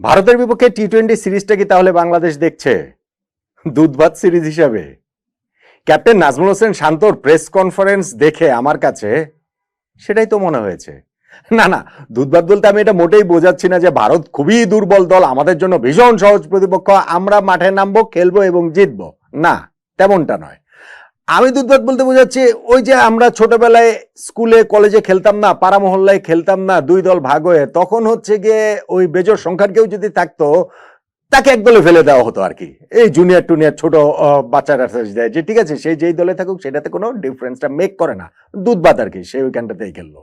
ভারতের বিপক্ষে টি-20 সিরিজটা কি তাহলে বাংলাদেশ দেখছে দুধ ভাত সিরিজ হিসাবে? ক্যাপ্টেন নাজমুল হোসেন শান্তর প্রেস কনফারেন্স দেখে আমার কাছে সেটাই তো মনে হয়েছে। না না, দুধ ভাত বলতে আমি এটা মোটেই বোঝাচ্ছি না যে ভারত খুবই দুর্বল দল, আমাদের জন্য ভীষণ সহজ প্রতিপক্ষ, আমরা মাঠে নামবো, খেলবো এবং জিতবো। না, তেমনটা নয়। আমি দুধ ভাত বলতে বোঝাচ্ছি ওই যে আমরা ছোটবেলায় স্কুলে কলেজে খেলতাম না, পাড়া মহল্লায় খেলতাম না, দুই দল ভাগ হয়ে, তখন হচ্ছে গিয়ে ওই বেজোড় সংখ্যার কেউ যদি থাকতো তাকে এক দলে ফেলে দেওয়া হতো আর কি। এই জুনিয়র টুনিয়র ছোট বাচ্চারা দেয় যে ঠিক আছে সে যেই দলে থাকুক সেটাতে কোনো ডিফারেন্সটা মেক করে না, দুধ ভাত আর কি, সেই ওইখানটাতেই খেললো।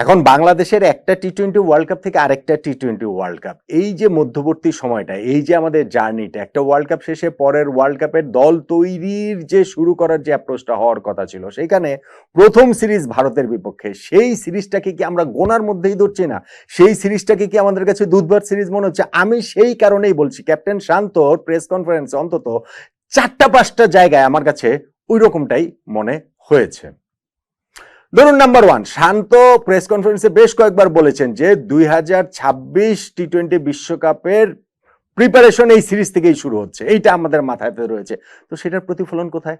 এখন বাংলাদেশের একটা টি-20 ওয়ার্ল্ড কাপ থেকে আরেকটা টি-20 ওয়ার্ল্ড কাপ, এই যে মধ্যবর্তী সময়টা, এই যে আমাদের জার্নিটা, একটা ওয়ার্ল্ড কাপ শেষে পরের ওয়ার্ল্ড কাপের দল তৈরির যে শুরু করার যে অ্যাপ্রোচটা হওয়ার কথা ছিল, সেইখানে প্রথম সিরিজ ভারতের বিপক্ষে, সেই সিরিজটাকে কি আমরা গোনার মধ্যেই ধরছি না? সেই সিরিজটাকে কি আমাদের কাছে দুধভাত সিরিজ মনে হচ্ছে? আমি সেই কারণেই বলছি ক্যাপ্টেন শান্তর প্রেস কনফারেন্সে অন্তত 4-5টা জায়গায় আমার কাছে ওই রকমটাই মনে হয়েছে। ধরুন, নাম্বার 1, শান্ত প্রেস কনফারেন্সে বেশ কয়েকবার বলেছেন যে 2026 টি-20 বিশ্বকাপের প্রিপারেশন এই সিরিজ থেকেই শুরু হচ্ছে, এইটা আমাদের মাথায় রয়েছে। তো সেটার প্রতিফলন কোথায়?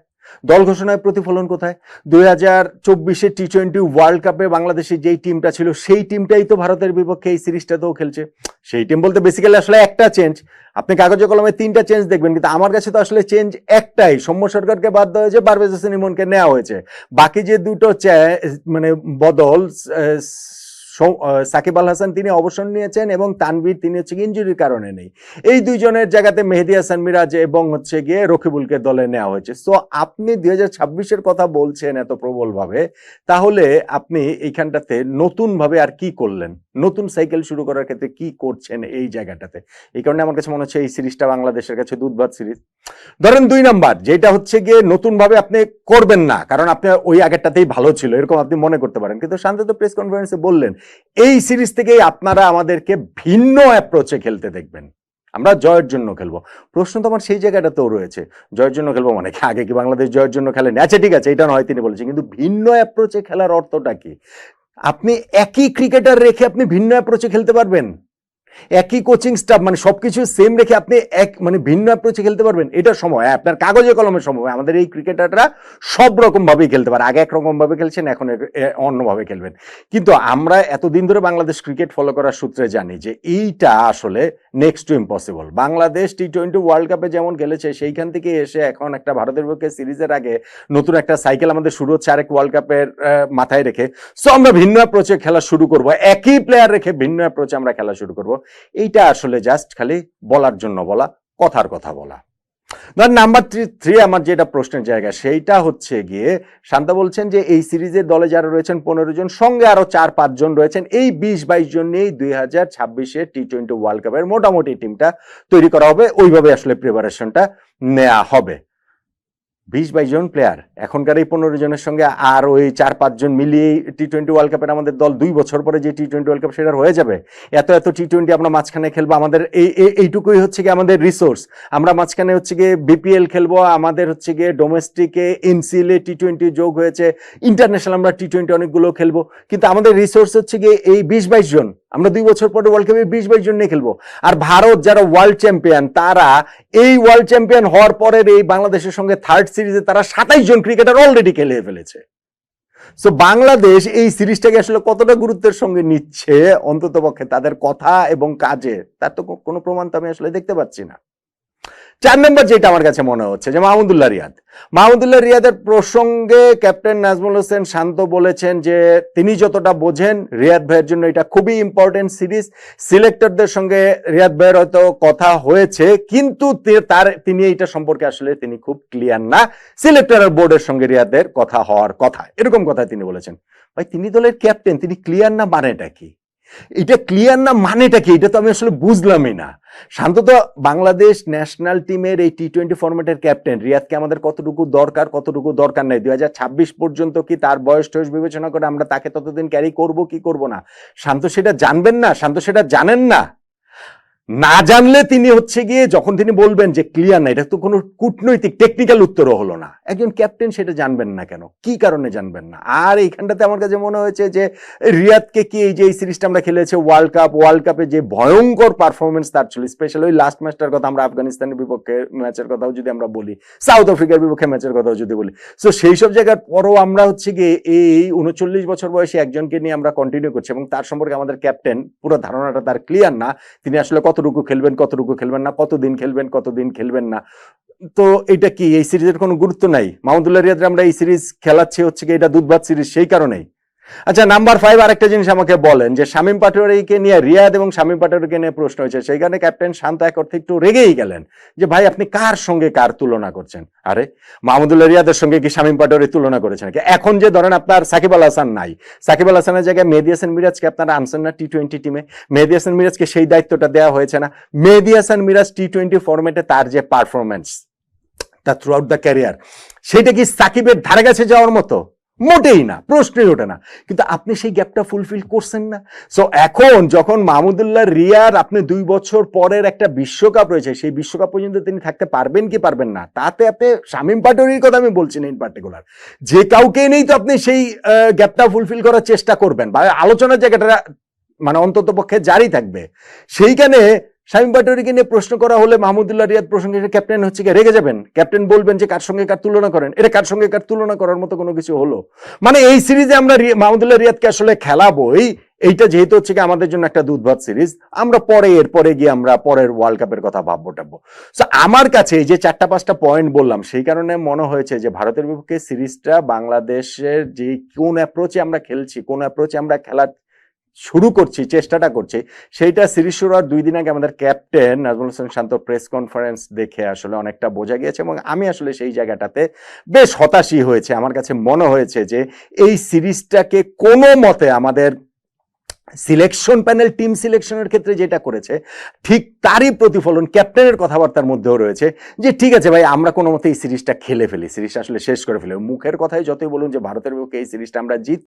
দল ঘোষণায় প্রতিফলন কোথায়? 2024 টি-20 ওয়ার্ল্ড কাপে বাংলাদেশের যেই টিমটা ছিল সেই টিমটাই তো ভারতের বিপক্ষে এই সিরিজটাতেও খেলছে। সেই টিম বলতে বেসিক্যালি আসলে একটা চেঞ্জ, আপনি কাগজে কলমে 3টা চেঞ্জ দেখবেন, কিন্তু আমার কাছে তো আসলে চেঞ্জ একটাই, সৌম্য সরকারকে বাদ দেওয়া হয়েছে, পারভেজ হোসেন ইমনকে নেওয়া হয়েছে। বাকি যে দুটো মানে বদল, সাকিব আল হাসান তিনি অবসর নিয়েছেন এবং তানভীর তিনি হচ্ছে ইনজুরির কারণে নেই। এই দুইজনের জায়গাতে মেহেদী হাসান মিরাজ এবং হচ্ছে গিয়ে রকিবুলকে দলে নেওয়া হয়েছে। সো আপনি 2026-এর কথা বলছেন এত প্রবলভাবে, তাহলে আপনি এইখানটাতে নতুন ভাবে আর কি করলেন? নতুন সাইকেল শুরু করার ক্ষেত্রে কি করছেন এই জায়গাটাতে? এই কারণে আমার কাছে মনে হচ্ছে এই সিরিজটা বাংলাদেশের কাছে দুধভাত সিরিজ। ধরেন 2 নাম্বার, যেটা হচ্ছে গিয়ে নতুন ভাবে আপনি করবেন না, কারণ আপনি ওই আগেরটাতেই ভালো ছিল এরকম আপনি মনে করতে পারেন, কিন্তু শান্ত তো প্রেস কনফারেন্সে বললেন এই সিরিজ থেকেই আপনারা আমাদেরকে ভিন্ন অ্যাপ্রোচে খেলতে দেখবেন, আমরা জয়ের জন্য খেলবো। প্রশ্ন তো আমার সেই জায়গাটাতেও রয়েছে, জয়ের জন্য খেলবো মানে কি আগে কি বাংলাদেশ জয়ের জন্য খেলেনি? আচ্ছা ঠিক আছে, এটা নয় তিনি বলেছেন, কিন্তু ভিন্ন অ্যাপ্রোচে খেলার অর্থটা কি? আপনি একই ক্রিকেটার রেখে আপনি ভিন্ন অ্যাপ্রোচে খেলতে পারবেন? একই কোচিং স্টাফ মানে সবকিছু সেম রেখে আপনি মানে ভিন্ন অ্যাপ্রোচে খেলতে পারবেন? এটা সময়, আপনার কাগজে কলমে সম্ভব। আমাদের এই ক্রিকেটাররা সব রকম ভাবেই খেলতে পারে, আগে একরকম ভাবে খেলছেন, এখন অন্যভাবে খেলবেন। কিন্তু আমরা এতদিন ধরে বাংলাদেশ ক্রিকেট ফলো করার সূত্রে জানি যে এইটা আসলে নেক্সট টু ইম্পসিবল। বাংলাদেশ টি-20 ওয়ার্ল্ড কাপে যেমন খেলেছে সেইখান থেকে এসে এখন একটা ভারতের বিপক্ষে সিরিজের আগে নতুন একটা সাইকেল আমাদের শুরু হচ্ছে আরেক ওয়ার্ল্ড কাপের মাথায় রেখে। সো আমরা ভিন্ন অ্যাপ্রোচে খেলা শুরু করব, একই প্লেয়ার রেখে ভিন্ন অ্যাপ্রোচে আমরা খেলা শুরু করব। এইটা আসলে জাস্ট খালি বলার জন্য বলা, কথার কথা বলা। নাম্বার 3 আমার যেটা প্রশ্নের জায়গা, সেইটা হচ্ছে গিয়ে শান্ত বলছেন যে এই সিরিজের দলে যারা রয়েছেন 15 জন, সঙ্গে আরো 4-5 জন রয়েছেন, এই 20-22 জন নিয়েই 2026 টি-20 ওয়ার্ল্ড কাপের মোটামুটি টিমটা তৈরি করা হবে, ওইভাবে আসলে প্রিপারেশনটা নেওয়া হবে। 20-22 জন প্লেয়ার, এখনকার এই 15 জনের সঙ্গে আর ওই 4-5 জন মিলিয়ে টি-20 ওয়ার্ল্ড কাপের আমাদের দল 2 বছর পরে যে টি-20 ওয়ার্ল্ড কাপ সেটা হয়ে যাবে। এত টি-20 আমরা মাঝখানে খেলবো, আমাদের এইটুকুই হচ্ছে গিয়ে আমাদের রিসোর্স। আমরা মাঝখানে হচ্ছে গিয়ে বিপিএল খেলবো, আমাদের হচ্ছে গিয়ে ডোমেস্টিকে এনসিএল এ টি-20 যোগ হয়েছে, ইন্টারন্যাশনাল আমরা টি-20 অনেকগুলো খেলবো, কিন্তু আমাদের রিসোর্স হচ্ছে গিয়ে এই 20-22 জন। আমরা 2 বছর পরে ওয়ার্ল্ড কাপে 20-22 জন নিয়ে খেলবো। আর ভারত যারা ওয়ার্ল্ড চ্যাম্পিয়ন, তারা এই ওয়ার্ল্ড চ্যাম্পিয়ন হওয়ার পরের এই বাংলাদেশের সঙ্গে থার্ড সিরিজে তারা 27 জন ক্রিকেটার অলরেডি খেলে ফেলেছে। সো বাংলাদেশ এই সিরিজটাকে আসলে কতটা গুরুত্বের সঙ্গে নিচ্ছে অন্তত পক্ষে তাদের কথা এবং কাজে, তার তো কোনো প্রমাণ তো আমি আসলে দেখতে পাচ্ছি না। 4 নম্বর যেটা আমার কাছে মনে হচ্ছে যে মাহমুদুল্লাহ রিয়াদের প্রসঙ্গে ক্যাপ্টেন নাজমুল হোসেন শান্ত বলেছেন যে তিনি যতটা বোঝেন রিয়াদ ভাইয়ের জন্য এটা খুবই ইম্পর্টেন্ট সিরিজ। সিলেক্টরদের সঙ্গে রিয়াদ ভাইয়ের হয়তো কথা হয়েছে, কিন্তু তিনি এইটা সম্পর্কে আসলে তিনি খুব ক্লিয়ার না। সিলেক্টরের বোর্ডের সঙ্গে রিয়াদের কথা হওয়ার কথা, এরকম কথা তিনি বলেছেন। ভাই তিনি দলের ক্যাপ্টেন, তিনি ক্লিয়ার না মানেটা কি? এটা ক্লিয়ার না মানেটা কি? এটা তো আমি আসলে বুঝলামই না। শান্ত তো বাংলাদেশ ন্যাশনাল টিমের এই টি-20 ফরম্যাটের ক্যাপ্টেন, রিয়াদকে আমাদের কতটুকু দরকার নাই, 2026 পর্যন্ত কি তার বয়স টয়স বিবেচনা করে আমরা তাকে ততদিন ক্যারি করব কি করব না? শান্ত সেটা জানবেন না, শান্ত সেটা জানেন না। না জানলে তিনি হচ্ছে গিয়ে যখন তিনি বলবেন যে ক্লিয়ার না, এটা তো কোনো কূটনৈতিক টেকনিক্যাল উত্তরও হলো না। একজন ক্যাপ্টেন সেটা জানবেন না কেন, কি কারণে জানবেন না? আর এইখানটাতে আমার কাছে মনে হয়েছে যে রিয়াদকে কি এই যে এই সিরিজটা আমরা খেলেছে ওয়ার্ল্ড কাপে যে ভয়ঙ্কর পারফরমেন্স তার ছিল, স্পেশালি ওই লাস্ট ম্যাচটার কথা, আমরা আফগানিস্তানের বিপক্ষে ম্যাচের কথাও যদি আমরা বলি, সাউথ আফ্রিকার বিপক্ষে ম্যাচের কথাও যদি বলি, সো সেই সব জায়গার পরও আমরা হচ্ছে গিয়ে এই 39 বছর বয়সী একজনকে নিয়ে আমরা কন্টিনিউ করছি, এবং তার সম্পর্কে আমাদের ক্যাপ্টেন পুরো ধারণাটা তার ক্লিয়ার না, তিনি আসলে কতটুকু খেলবেন না, কতদিন খেলবেন না। তো এটা কি এই সিরিজের কোনো গুরুত্ব নাই? মাহমুদুল্লাহ রিয়াদরে আমরা এই সিরিজ খেলাচ্ছি হচ্ছে কি এটা দুধভাত সিরিজ সেই কারণেই। আচ্ছা, নাম্বার 5 আরেকটা জিনিস আমাকে বলেন যে শামীম পাটোয়ারিকে নিয়ে, রিয়াদ এবং শামীম পাটোয়ারিকে নিয়ে প্রশ্ন হয়েছে, সেইখানে ক্যাপ্টেন শান্ত এক অর্থে একটু রেগেই গেলেন যে ভাই আপনি কার সঙ্গে কার তুলনা করছেন? আরে মাহমুদুল্লাহ রিয়াদের সঙ্গে কি শামীম পাটোয়ারি তুলনা করেছেন নাকি? এখন যে ধরেন আপনার সাকিব আল হাসান নাই, সাকিব আল হাসানের জায়গায় মেহেদী হাসান মিরাজকে আপনারা আনছেন না টি-20 টিমে? মেহেদী হাসান মিরাজকে সেই দায়িত্বটা দেওয়া হয়েছে না? মেহেদী হাসান মিরাজ টি-20 ফরম্যাটে তার যে পারফরমেন্স তা থ্রু আউট দ্য ক্যারিয়ার, সেটা কি সাকিবের ধারে কাছে যাওয়ার মতো? মোটেই না, প্রশ্নই ওঠে না। কিন্তু আপনি সেই গ্যাপটা ফুলফিল করছেন না। সো এখন যখন মাহমুদুল্লাহ রিয়াদ আপনি 2 বছর পরের একটা বিশ্বকাপ রয়েছে, সেই বিশ্বকাপ পর্যন্ত তিনি থাকতে পারবেন কি পারবেন না, তাতে আপনি শামীম পাটোয়ারির কথা আমি বলছি না ইন পার্টিকুলার, যে কাউকে নেই তো আপনি সেই গ্যাপটা ফুলফিল করার চেষ্টা করবেন বা আলোচনার জায়গাটা মানে অন্তত পক্ষে জারি থাকবে। সেইখানে শামীম পাটোয়ারিকে নিয়ে প্রশ্ন করা হলে মাহমুদুল্লাহ রিয়াদ প্রসঙ্গে ক্যাপ্টেন হচ্ছে কি রেগে যাবেন? ক্যাপ্টেন বলবেন যে কার সঙ্গে কার তুলনা করেন? এটা কার সঙ্গে কার তুলনা করার মতো কোনো কিছু হলো? মানে এই সিরিজে আমরা মাহমুদুল্লাহ রিয়াদকে আসলে খেলাবো, এইটা যেহেতু হচ্ছে কি আমাদের জন্য একটা দুধভাত সিরিজ, আমরা এরপরে গিয়ে আমরা পরের ওয়ার্ল্ড কাপের কথা ভাববো টাববো। সো আমার কাছে এই যে 4-5টা পয়েন্ট বললাম, সেই কারণে মনে হয়েছে যে ভারতের বিপক্ষে সিরিজটা বাংলাদেশের যে কোন অ্যাপ্রোচে আমরা খেলছি, কোন অ্যাপ্রোচে আমরা খেলার শুরু করছি, চেষ্টাটা করছি, সেইটা সিরিজ শুরু হওয়ার 2 দিন আগে আমাদের ক্যাপ্টেন নাজমুল হোসেন শান্ত প্রেস কনফারেন্স দেখে আসলে অনেকটা বোঝা গিয়েছে, এবং আমি আসলে সেই জায়গাটাতে বেশ হতাশই হয়েছে। আমার কাছে মনে হয়েছে যে এই সিরিজটাকে কোনো মতে আমাদের সিলেকশন প্যানেল টিম সিলেকশনের ক্ষেত্রে যেটা করেছে, ঠিক তারই প্রতিফলন ক্যাপ্টেনের কথাবার্তার মধ্যেও রয়েছে যে ঠিক আছে ভাই, আমরা কোনো মতে এই সিরিজটা খেলে ফেলি, সিরিজটা আসলে শেষ করে ফেলি। মুখের কথাই যতই বলুন যে ভারতের বিপক্ষে এই সিরিজটা আমরা জিত